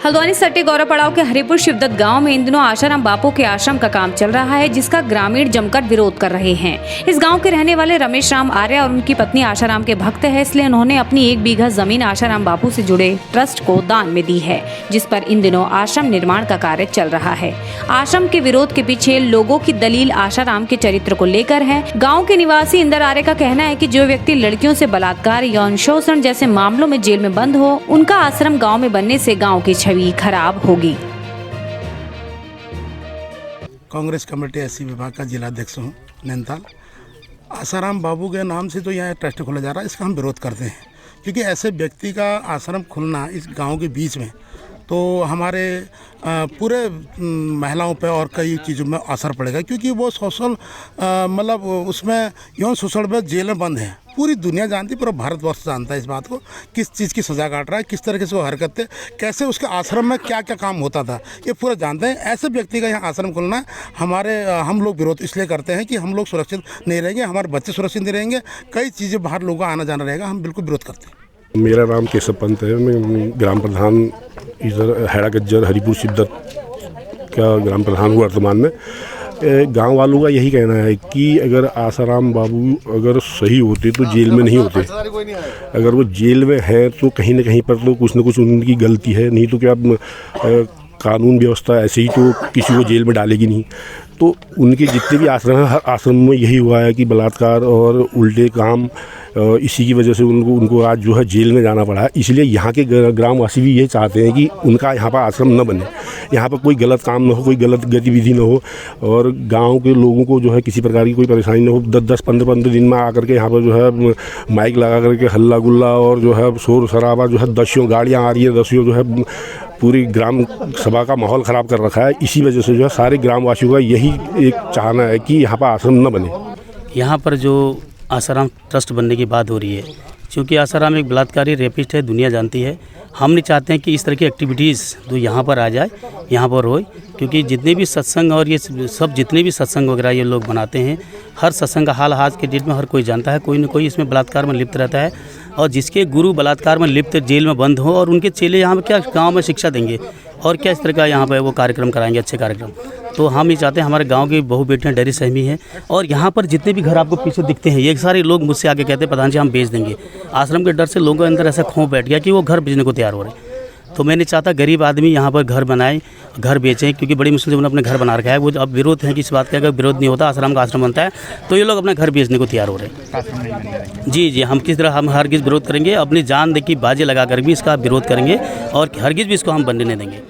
हल्द्वानी सट्टे गौरव पड़ाव के हरिपुर शिवदत्त गांव में इन दिनों आशाराम बापू के आश्रम का काम चल रहा है, जिसका ग्रामीण जमकर विरोध कर रहे हैं। इस गांव के रहने वाले रमेश राम आर्य और उनकी पत्नी आशाराम के भक्त है, इसलिए उन्होंने अपनी 1 बीघा जमीन आशाराम बापू से जुड़े ट्रस्ट को दान में दी है, जिस पर इन दिनों आश्रम निर्माण का कार्य चल रहा है। आश्रम के विरोध के पीछे लोगों की दलील आशाराम के चरित्र को लेकर है। गाँव के निवासी इंदर आर्य का कहना है कि जो व्यक्ति लड़कियों से बलात्कार, यौन शोषण जैसे मामलों में जेल में बंद हो, उनका आश्रम गाँव में बनने से गाँव की छवि खराब होगी। कांग्रेस कमेटी एससी विभाग का जिलाध्यक्ष हूँ नैनीताल। आशाराम बाबू के नाम से तो यह ट्रस्ट खोला जा रहा है, इसका हम विरोध करते हैं, क्योंकि ऐसे व्यक्ति का आश्रम खुलना इस गांव के बीच में तो हमारे पूरे महिलाओं पे और कई चीज़ों में असर पड़ेगा, क्योंकि वो सोशल मतलब उसमें यौन शोषण में जेल में बंद है। पूरी दुनिया जानती, पूरा भारतवर्ष जानता है इस बात को, किस चीज़ की सज़ा काट रहा है, किस तरीके से वो हरकतें, कैसे उसके आश्रम में क्या क्या काम होता था, ये पूरा जानते हैं। ऐसे व्यक्ति का यहाँ आश्रम खुलना हम लोग विरोध इसलिए करते हैं कि हम लोग सुरक्षित नहीं रहेंगे, हमारे बच्चे सुरक्षित नहीं रहेंगे, कई चीज़ें बाहर लोगों का आना जाना रहेगा, हम बिल्कुल विरोध करते हैं। मेरा नाम केशव पंत है, मैं ग्राम प्रधान इधर हैड़ा गज्जर हरिपुर शिवदत्त का ग्राम प्रधान हूँ वर्तमान में। गांव वालों का यही कहना है कि अगर आशाराम बाबू अगर सही होते तो जेल में नहीं होते, अगर वो जेल में हैं तो कहीं ना कहीं पर तो कुछ न कुछ उनकी गलती है, नहीं तो क्या कानून व्यवस्था ऐसे ही तो किसी को जेल में डालेगी नहीं। तो उनके जितने भी आश्रम हैं, हर आश्रम में यही हुआ है कि बलात्कार और उल्टे काम, इसी की वजह से उनको आज जो है जेल में जाना पड़ा है। इसलिए यहाँ के ग्रामवासी भी ये चाहते हैं कि उनका यहाँ पर आश्रम न बने, यहाँ पर कोई गलत काम न हो, कोई गलत गतिविधि न हो, और गांव के लोगों को जो है किसी प्रकार की कोई परेशानी न हो। 10-15 दिन में आकर के यहाँ पर जो है माइक लगा करके हल्ला गुल्ला और जो है शोर शराबा, जो है 10 गाड़ियाँ आ रही है, 10 जो है पूरी ग्राम सभा का माहौल ख़राब कर रखा है। इसी वजह से जो है सारे ग्रामवासियों का यही एक चाहना है कि यहाँ पर आश्रम न बने। यहाँ पर जो आशाराम ट्रस्ट बनने की बात हो रही है, क्योंकि आशाराम एक बलात्कारी रेपिस्ट है, दुनिया जानती है। हम नहीं चाहते हैं कि इस तरह की एक्टिविटीज़ जो यहाँ पर आ जाए, यहाँ पर होए, क्योंकि जितने भी सत्संग और ये सब जितने भी सत्संग वगैरह ये लोग बनाते हैं, हर सत्संग का हाल आज के डेट में हर कोई जानता है, कोई न कोई इसमें बलात्कार में लिप्त रहता है। और जिसके गुरु बलात्कार में लिप्त जेल में बंद हो और उनके चेले यहाँ पर क्या गाँव में शिक्षा देंगे और क्या इस तरह का यहाँ पर वो कार्यक्रम कराएंगे, अच्छे कार्यक्रम। तो हम ये चाहते हैं, हमारे गांव की बहु बेटियाँ डेयरी सहमी हैं, और यहाँ पर जितने भी घर आपको पीछे दिखते हैं, ये सारे लोग मुझसे आके कहते हैं प्रधान जी हम बेच देंगे। आश्रम के डर से लोगों के अंदर ऐसा खौफ बैठ गया कि वो घर बेचने को तैयार हो रहे हैं। तो मैं नहीं चाहता गरीब आदमी यहाँ पर घर बनाए, घर बेचें, क्योंकि बड़ी मुश्किल से उन्होंने अपने घर बना रखा है। वो अब विरोध है कि इस बात का, अगर विरोध नहीं होता, आश्रम का आश्रम बनता है, तो ये लोग अपना घर बेचने को तैयार हो रहे हैं। जी, हम किस तरह हम हरगिज़ विरोध करेंगे, अपनी जान दे की बाजी लगा कर भी इसका विरोध करेंगे और हरगिज़ भी इसको हम बनने नहीं देंगे।